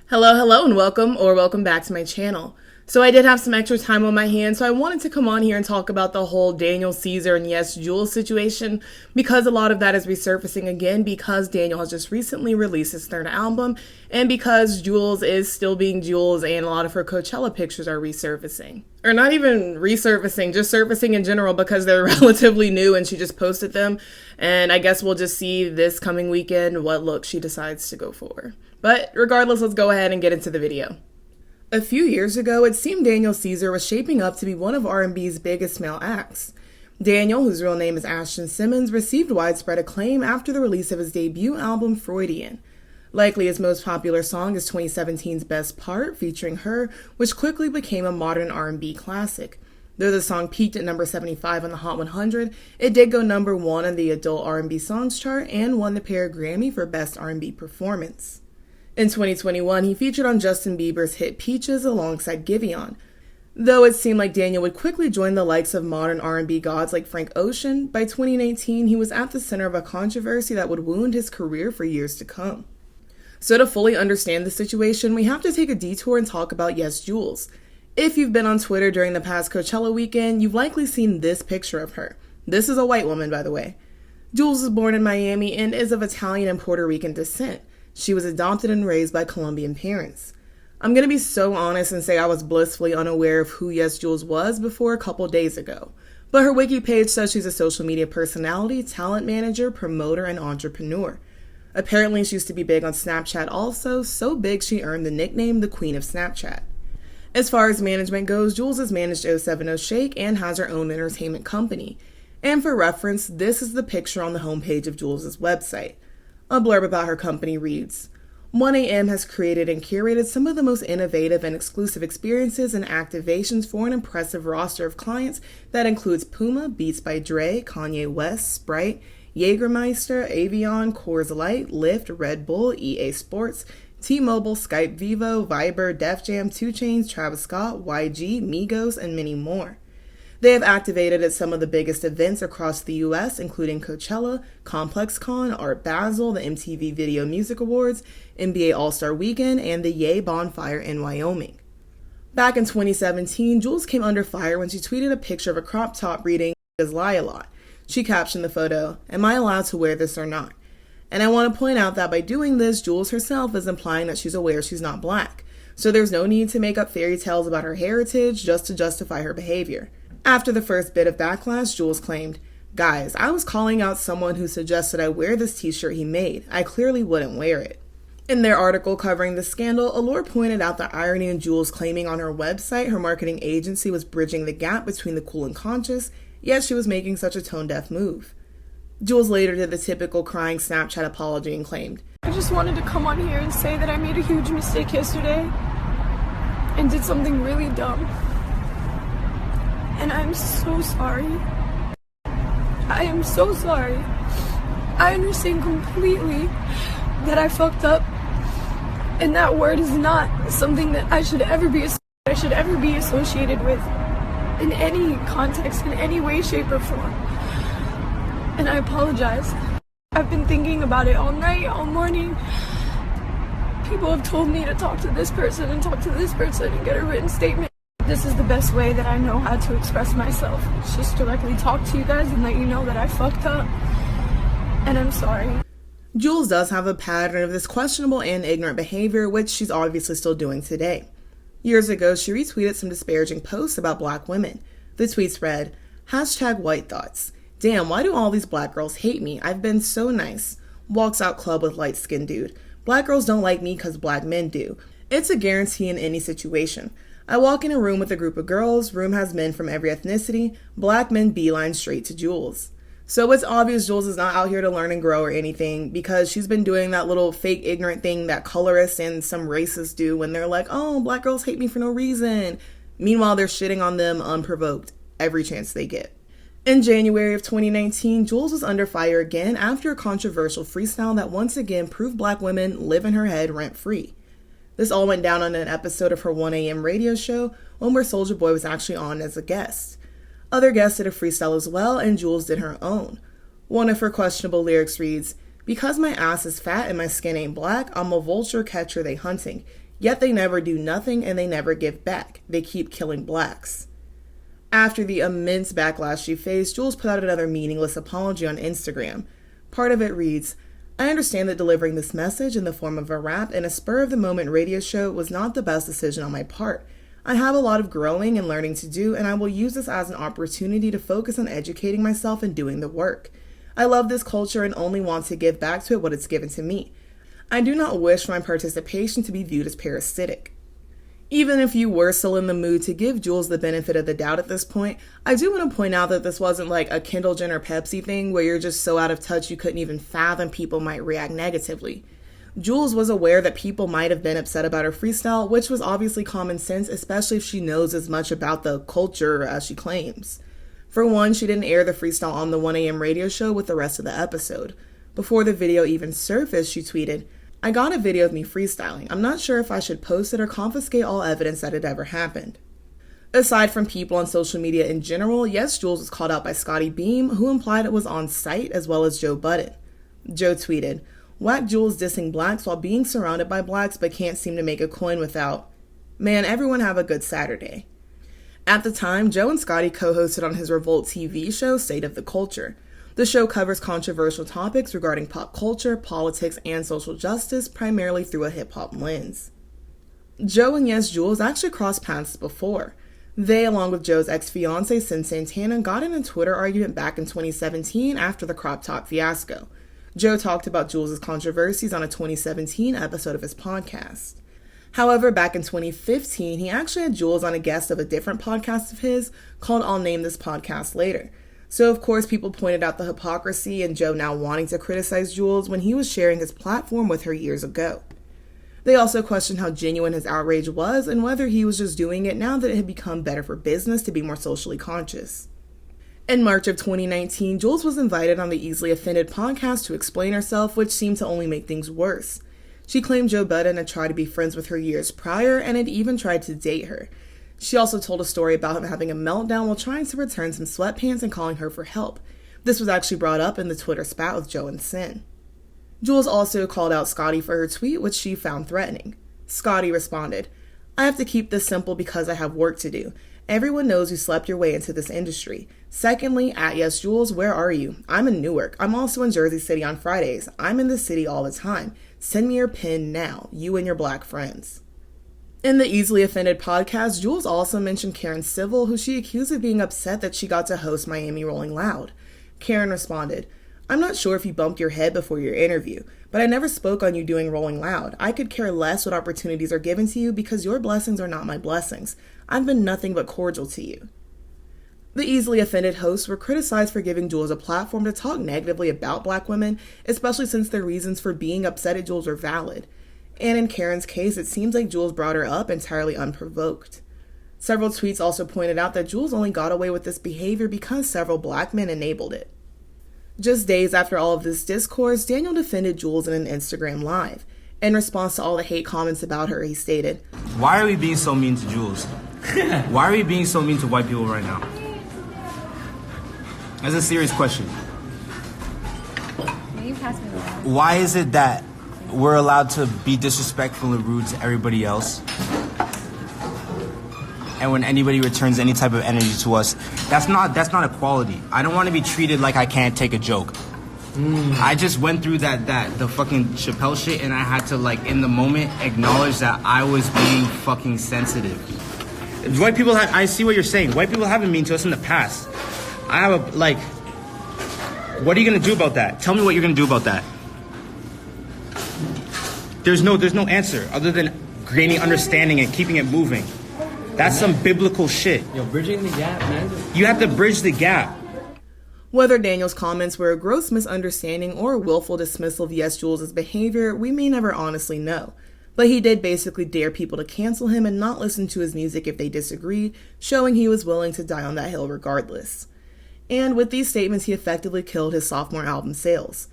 Hello, and welcome back to my channel. So I did have some extra time on my hands, so I wanted to come on here and talk about the whole Daniel Caesar and YesJulz situation, because a lot of that is resurfacing again because Daniel has just recently released his third album, and because Julz is still being Julz and a lot of her Coachella pictures are resurfacing. Or not even resurfacing, just surfacing in general because they're relatively new and she just posted them, and I guess we'll just see this coming weekend what look she decides to go for. But regardless, let's go ahead and get into the video. A few years ago, it seemed Daniel Caesar was shaping up to be one of R&B's biggest male acts. Daniel, whose real name is Ashton Simmons, received widespread acclaim after the release of his debut album, Freudian. Likely his most popular song is 2017's Best Part, featuring H.E.R, which quickly became a modern R&B classic. Though the song peaked at number 75 on the Hot 100, it did go number 1 on the Adult R&B Songs chart and won the pair a Grammy for Best R&B Performance. In 2021, he featured on Justin Bieber's hit Peaches alongside Giveon. Though it seemed like Daniel would quickly join the likes of modern R&B gods like Frank Ocean, by 2019 he was at the center of a controversy that would wound his career for years to come. So to fully understand the situation, we have to take a detour and talk about YesJulz. If you've been on Twitter during the past Coachella weekend, you've likely seen this picture of her. This is a white woman, by the way. Julz was born in Miami and is of Italian and Puerto Rican descent. She was adopted and raised by Colombian parents. I'm going to be so honest and say I was blissfully unaware of who YesJulz was before a couple days ago. But her wiki page says she's a social media personality, talent manager, promoter, and entrepreneur. Apparently she used to be big on Snapchat also, so big she earned the nickname the Queen of Snapchat. As far as management goes, Julz has managed 070 Shake and has her own entertainment company. And for reference, this is the picture on the homepage of Julz's website. A blurb about her company reads, 1AM has created and curated some of the most innovative and exclusive experiences and activations for an impressive roster of clients that includes Puma, Beats by Dre, Kanye West, Sprite, Jägermeister, Avion, Coors Light, Lyft, Red Bull, EA Sports, T-Mobile, Skype, Vivo, Viber, Def Jam, 2 Chainz, Travis Scott, YG, Migos, and many more. They have activated at some of the biggest events across the U.S., including Coachella, ComplexCon, Art Basel, the MTV Video Music Awards, NBA All-Star Weekend, and the Ye Bonfire in Wyoming. Back in 2017, Julz came under fire when she tweeted a picture of a crop top reading, "Niggas lie a lot." She captioned the photo, "Am I allowed to wear this or not?" And I want to point out that by doing this, Julz herself is implying that she's aware she's not black. So there's no need to make up fairy tales about her heritage just to justify her behavior. After the first bit of backlash, Julz claimed, "Guys, I was calling out someone who suggested I wear this t-shirt he made. I clearly wouldn't wear it." In their article covering the scandal, H.E.R pointed out the irony in Julz claiming on her website her marketing agency was bridging the gap between the cool and conscious, yet she was making such a tone-deaf move. Julz later did the typical crying Snapchat apology and claimed, "I just wanted to come on here and say that I made a huge mistake yesterday and did something really dumb. And I'm so sorry. I am so sorry. I understand completely that I fucked up, and that word is not something that I should ever be associated with in any context, in any way, shape, or form. And I apologize. I've been thinking about it all night, all morning. People have told me to talk to this person and talk to this person and get a written statement. This is the best way that I know how to express myself. It's just directly talk to you guys and let you know that I fucked up. And I'm sorry." Julz does have a pattern of this questionable and ignorant behavior, which she's obviously still doing today. Years ago, she retweeted some disparaging posts about black women. The tweets read, #white thoughts. Damn, why do all these black girls hate me? I've been so nice. Walks out club with light-skinned dude. Black girls don't like me because black men do. It's a guarantee in any situation. I walk in a room with a group of girls, room has men from every ethnicity, black men beeline straight to Julz. So it's obvious Julz is not out here to learn and grow or anything, because she's been doing that little fake ignorant thing that colorists and some racists do when they're like, "Oh, black girls hate me for no reason." Meanwhile, they're shitting on them unprovoked every chance they get. In January of 2019, Julz was under fire again after a controversial freestyle that once again proved black women live in her head rent-free. This all went down on an episode of her 1AM radio show, one where Soulja Boy was actually on as a guest. Other guests did a freestyle as well, and Julz did her own. One of her questionable lyrics reads, "Because my ass is fat and my skin ain't black, I'm a vulture catcher they hunting. Yet they never do nothing and they never give back. They keep killing blacks. After the immense backlash she faced, Julz put out another meaningless apology on Instagram. Part of it reads, "I understand that delivering this message in the form of a rap in a spur-of-the-moment radio show was not the best decision on my part. I have a lot of growing and learning to do, and I will use this as an opportunity to focus on educating myself and doing the work. I love this culture and only want to give back to it what it's given to me. I do not wish for my participation to be viewed as parasitic." Even if you were still in the mood to give Julz the benefit of the doubt at this point, I do want to point out that this wasn't like a Kendall Jenner Pepsi thing where you're just so out of touch you couldn't even fathom people might react negatively. Julz was aware that people might have been upset about her freestyle, which was obviously common sense, especially if she knows as much about the culture as she claims. For one, she didn't air the freestyle on the 1 a.m. radio show with the rest of the episode. Before the video even surfaced, she tweeted, "I got a video of me freestyling. I'm not sure if I should post it or confiscate all evidence that it ever happened." Aside from people on social media in general, YesJulz was called out by Scottie Beam, who implied it was on site, as well as Joe Budden. Joe tweeted, "Whack Julz dissing blacks while being surrounded by blacks but can't seem to make a coin without. Man, everyone have a good Saturday." At the time, Joe and Scottie co-hosted on his Revolt TV show, State of the Culture. The show covers controversial topics regarding pop culture, politics, and social justice, primarily through a hip-hop lens. Joe and YesJulz actually crossed paths before. They, along with Joe's ex-fiancée, Sin Santana, got in a Twitter argument back in 2017 after the crop top fiasco. Joe talked about Julz's controversies on a 2017 episode of his podcast. However, back in 2015, he actually had Julz on a guest of a different podcast of his called I'll Name This Podcast Later. So, of course, people pointed out the hypocrisy in Joe now wanting to criticize Julz when he was sharing his platform with her years ago. They also questioned how genuine his outrage was and whether he was just doing it now that it had become better for business to be more socially conscious. In March of 2019, Julz was invited on the Easily Offended podcast to explain herself, which seemed to only make things worse. She claimed Joe Budden had tried to be friends with her years prior and had even tried to date her. She also told a story about him having a meltdown while trying to return some sweatpants and calling her for help. This was actually brought up in the Twitter spat with Joe and Sin. Julz also called out Scottie for her tweet, which she found threatening. Scottie responded, "I have to keep this simple because I have work to do. Everyone knows you slept your way into this industry. Secondly, at YesJulz, where are you? I'm in Newark. I'm also in Jersey City on Fridays. I'm in the city all the time. Send me your pin now, you and your black friends." In the Easily Offended podcast, Julz also mentioned Karen Civil, who she accused of being upset that she got to host Miami Rolling Loud. Karen responded, "I'm not sure if you bumped your head before your interview, but I never spoke on you doing Rolling Loud. I could care less what opportunities are given to you because your blessings are not my blessings. I've been nothing but cordial to you." The Easily Offended hosts were criticized for giving Julz a platform to talk negatively about black women, especially since their reasons for being upset at Julz were valid. And in Karen's case, it seems like Julz brought her up entirely unprovoked. Several tweets also pointed out that Julz only got away with this behavior because several black men enabled it. Just days after all of this discourse, Daniel defended Julz in an Instagram Live. In response to all the hate comments about her, he stated, "Why are we being so mean to Julz? Why are we being so mean to white people right now? That's a serious question. Why is it that we're allowed to be disrespectful and rude to everybody else, and when anybody returns any type of energy to us, that's not equality? I don't want to be treated like I can't take a joke. I just went through the fucking Chappelle shit, and I had to, like, in the moment, acknowledge that I was being fucking sensitive. White people I see what you're saying. White people have been mean to us in the past. I have what are you gonna do about that? Tell me what you're gonna do about that. There's no answer other than gaining understanding and keeping it moving. That's some biblical shit. Yo, bridging the gap, man. You have to bridge the gap. Whether Daniel's comments were a gross misunderstanding or a willful dismissal of YesJulz's behavior, we may never honestly know. But he did basically dare people to cancel him and not listen to his music if they disagreed, showing he was willing to die on that hill regardless. And with these statements, he effectively killed his sophomore album sales.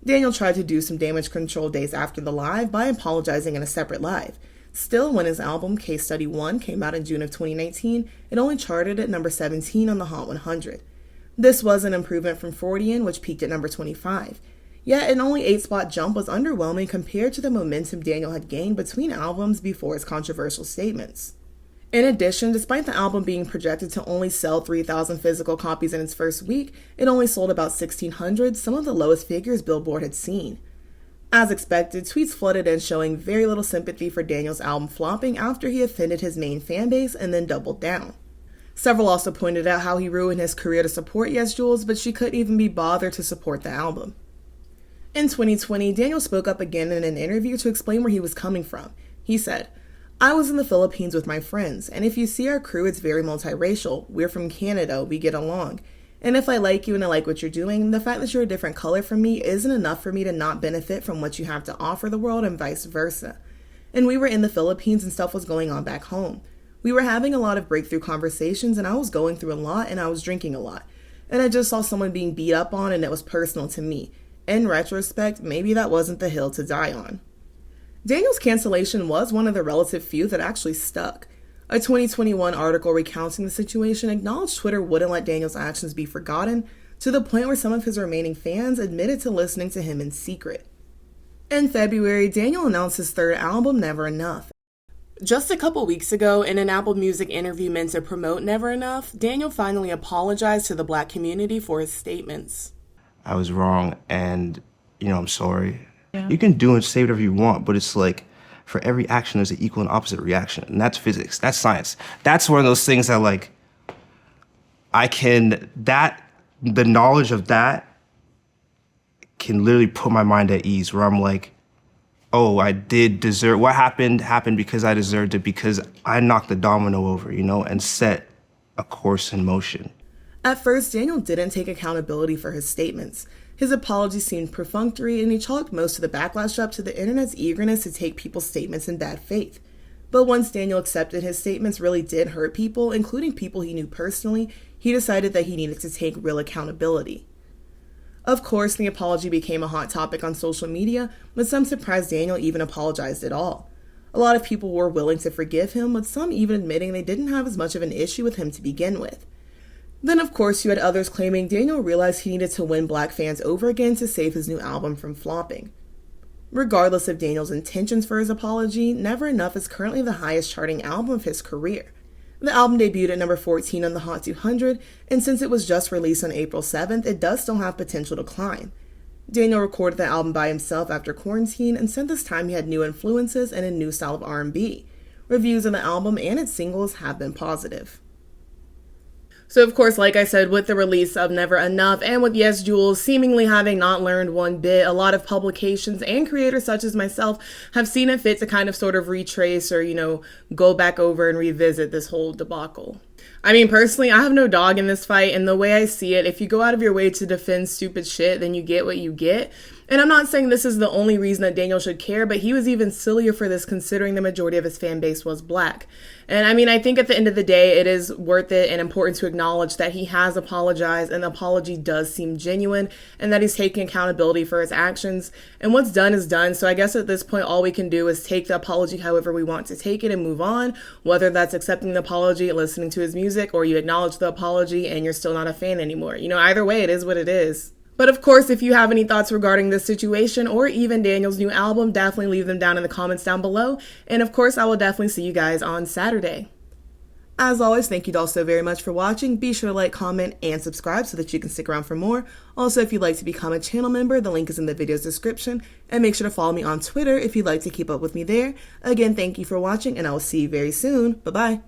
Daniel tried to do some damage control days after the live by apologizing in a separate live. Still, when his album Case Study 1 came out in June of 2019, it only charted at number 17 on the Hot 100. This was an improvement from Freudian, which peaked at number 25. Yet an only 8-spot jump was underwhelming compared to the momentum Daniel had gained between albums before his controversial statements. In addition, despite the album being projected to only sell 3,000 physical copies in its first week, it only sold about 1,600, some of the lowest figures Billboard had seen. As expected, tweets flooded in showing very little sympathy for Daniel's album flopping after he offended his main fanbase and then doubled down. Several also pointed out how he ruined his career to support YesJulz, but she couldn't even be bothered to support the album. In 2020, Daniel spoke up again in an interview to explain where he was coming from. He said, "I was in the Philippines with my friends, and if you see our crew, it's very multiracial. We're from Canada, we get along. And if I like you and I like what you're doing, the fact that you're a different color from me isn't enough for me to not benefit from what you have to offer the world and vice versa. And we were in the Philippines and stuff was going on back home. We were having a lot of breakthrough conversations and I was going through a lot and I was drinking a lot. And I just saw someone being beat up on and it was personal to me. In retrospect, maybe that wasn't the hill to die on." Daniel's cancellation was one of the relative few that actually stuck. A 2021 article recounting the situation acknowledged Twitter wouldn't let Daniel's actions be forgotten, to the point where some of his remaining fans admitted to listening to him in secret. In February, Daniel announced his third album, Never Enough. Just a couple weeks ago, in an Apple Music interview meant to promote Never Enough, Daniel finally apologized to the Black community for his statements. I was wrong, and, I'm sorry. Yeah. You can do and say whatever you want, but it's like, for every action, there's an equal and opposite reaction. And that's physics, that's science. That's one of those things that, the knowledge of that can literally put my mind at ease, where I'm like, oh, I did deserve, what happened because I deserved it, because I knocked the domino over, and set a course in motion. At first, Daniel didn't take accountability for his statements. His apology seemed perfunctory, and he chalked most of the backlash up to the internet's eagerness to take people's statements in bad faith. But once Daniel accepted his statements really did hurt people, including people he knew personally, he decided that he needed to take real accountability. Of course, the apology became a hot topic on social media, but some surprised Daniel even apologized at all. A lot of people were willing to forgive him, with some even admitting they didn't have as much of an issue with him to begin with. Then, of course, you had others claiming Daniel realized he needed to win Black fans over again to save his new album from flopping. Regardless of Daniel's intentions for his apology, Never Enough is currently the highest charting album of his career. The album debuted at number 14 on the Hot 200, and since it was just released on April 7th, it does still have potential to climb. Daniel recorded the album by himself after quarantine, and since this time he had new influences and a new style of R&B. Reviews of the album and its singles have been positive. So, of course, like I said, with the release of Never Enough and with YesJulz seemingly having not learned one bit, a lot of publications and creators such as myself have seen it fit to kind of sort of retrace or, go back over and revisit this whole debacle. I mean, personally, I have no dog in this fight, and the way I see it, if you go out of your way to defend stupid shit, then you get what you get. And I'm not saying this is the only reason that Daniel should care, but he was even sillier for this considering the majority of his fan base was Black. And I mean, I think at the end of the day, it is worth it and important to acknowledge that he has apologized and the apology does seem genuine and that he's taking accountability for his actions. And what's done is done. So I guess at this point, all we can do is take the apology however we want to take it and move on, whether that's accepting the apology and listening to his music, or you acknowledge the apology and you're still not a fan anymore. Either way, it is what it is. But of course, if you have any thoughts regarding this situation or even Daniel's new album, definitely leave them down in the comments down below. And of course, I will definitely see you guys on Saturday. As always, thank you all so very much for watching. Be sure to like, comment, and subscribe so that you can stick around for more. Also, if you'd like to become a channel member, the link is in the video's description. And make sure to follow me on Twitter if you'd like to keep up with me there. Again, thank you for watching, and I will see you very soon. Bye-bye.